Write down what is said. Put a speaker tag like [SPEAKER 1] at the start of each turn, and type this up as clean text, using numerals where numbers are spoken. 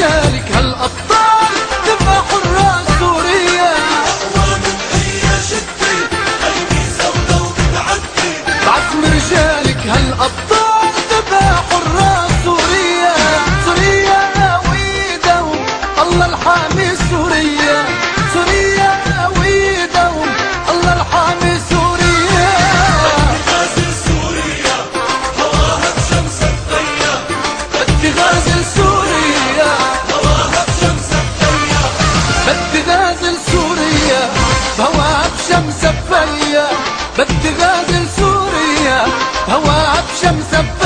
[SPEAKER 1] رجالك هالأبطال تبقى حراس سوريا.
[SPEAKER 2] أقوى من أي شدة الميزة ولو بتعدي.
[SPEAKER 1] بعزم رجالك هالأبطال تبقى حراس سوريا. سوريا ويدهم الله الحامي سوريا. سوريا ويدهم الله الحامي سوريا.
[SPEAKER 2] غازل سوريا هواها بشمس الثيا.
[SPEAKER 1] بدي غازل سوريا
[SPEAKER 2] هواها بشمس الثيا.
[SPEAKER 1] بدي غازل سوريا بهواها بشمس الثيا. بدي غازل سوريا بهواها بشمس الثيا.